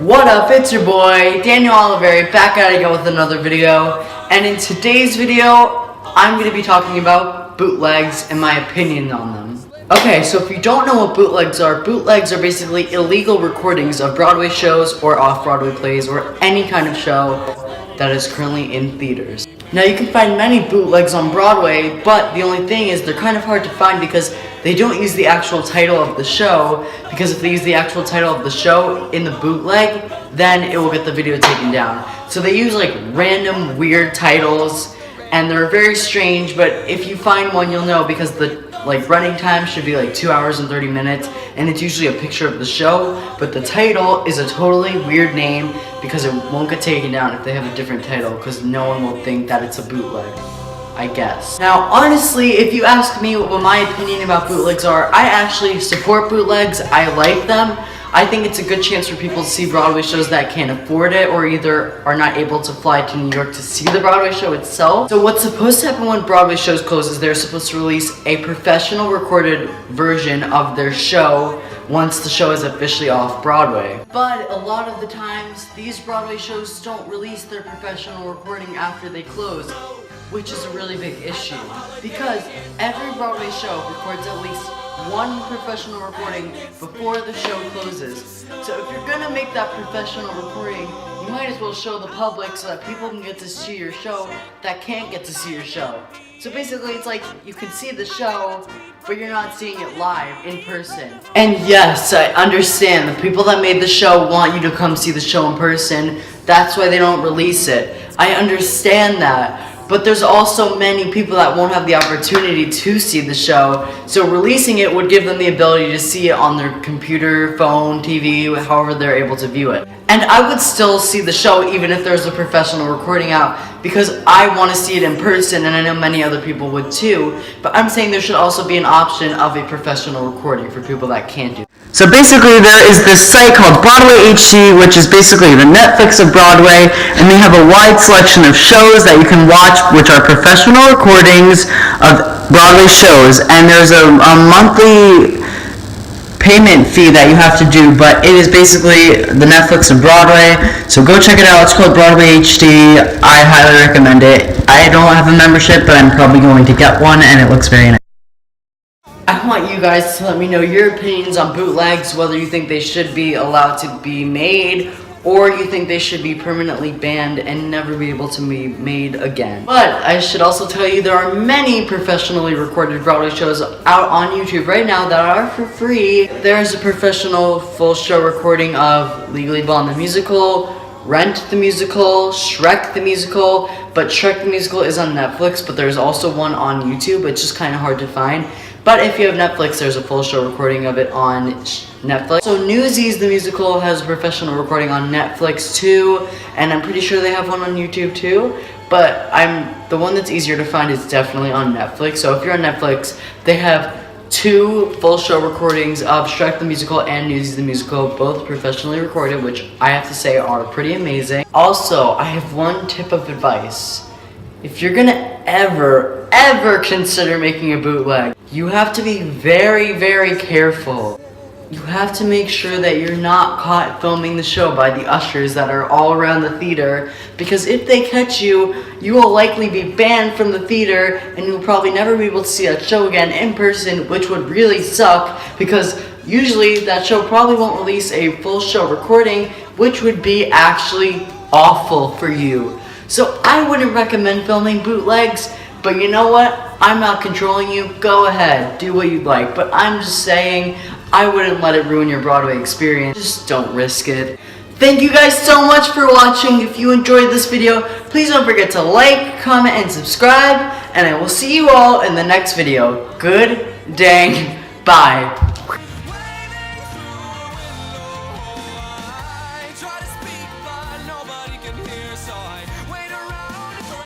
What up, it's your boy, Daniel Oliveri, back at it again with another video. And in today's video, I'm going to be talking about bootlegs and my opinion on them. Okay, so if you don't know what bootlegs are basically illegal recordings of Broadway shows or off-Broadway plays or any kind of show that is currently in theaters. Now you can find many bootlegs on Broadway, but the only thing is they're kind of hard to find because they don't use the actual title of the show, because if they use the actual title of the show in the bootleg, then it will get the video taken down. So they use like random weird titles, and they're very strange, but if you find one you'll know because the running time should be like 2 hours and 30 minutes, and it's usually a picture of the show, but the title is a totally weird name because it won't get taken down if they have a different title, because no one will think that it's a bootleg, I guess. Now, honestly, if you ask me what my opinion about bootlegs are, I actually support bootlegs. I like them. I think it's a good chance for people to see Broadway shows that can't afford it or either are not able to fly to New York to see the Broadway show itself. So what's supposed to happen when Broadway shows close is they're supposed to release a professional recorded version of their show once the show is officially off Broadway. But a lot of the times, these Broadway shows don't release their professional recording after they close, which is a really big issue because every Broadway show records at least one professional recording before the show closes. So if you're gonna make that professional recording, you might as well show the public so that people can get to see your show that can't get to see your show. So basically it's like you can see the show, but you're not seeing it live in person. And yes, I understand, the people that made the show want you to come see the show in person. That's why they don't release it. I understand that. But there's also many people that won't have the opportunity to see the show, so releasing it would give them the ability to see it on their computer, phone, TV, however they're able to view it. And I would still see the show even if there's a professional recording out, because I want to see it in person, and I know many other people would too, but I'm saying there should also be an option of a professional recording for people that can't do it. So basically there is this site called Broadway HD, which is basically the Netflix of Broadway, and they have a wide selection of shows that you can watch, which are professional recordings of Broadway shows, and there's a monthly payment fee that you have to do, but it is basically the Netflix of Broadway, so go check it out. It's called Broadway HD. I highly recommend it. I don't have a membership, but I'm probably going to get one, and it looks very nice. I want you guys to let me know your opinions on bootlegs, whether you think they should be allowed to be made or you think they should be permanently banned and never be able to be made again. But I should also tell you there are many professionally recorded Broadway shows out on YouTube right now that are for free. There's a professional full show recording of Legally Blonde the Musical, Rent the Musical, Shrek the Musical, but Shrek the Musical is on Netflix, but there's also one on YouTube. It's just kind of hard to find. But if you have Netflix, there's a full show recording of it on Netflix. So Newsies the Musical has a professional recording on Netflix too, and I'm pretty sure they have one on YouTube too. But the one that's easier to find is definitely on Netflix. So if you're on Netflix, they have 2 full show recordings of Shrek the Musical and Newsies the Musical, both professionally recorded, which I have to say are pretty amazing. Also, I have one tip of advice. If you're gonna ever consider making a bootleg, you have to be very, very careful. You have to make sure that you're not caught filming the show by the ushers that are all around the theater, because if they catch you, you will likely be banned from the theater and you'll probably never be able to see that show again in person, which would really suck because usually that show probably won't release a full show recording, which would be actually awful for you. So I wouldn't recommend filming bootlegs, but you know what? I'm not controlling you. Go ahead, do what you'd like. But I'm just saying, I wouldn't let it ruin your Broadway experience. Just don't risk it. Thank you guys so much for watching. If you enjoyed this video, please don't forget to like, comment, and subscribe. And I will see you all in the next video. Good dang bye.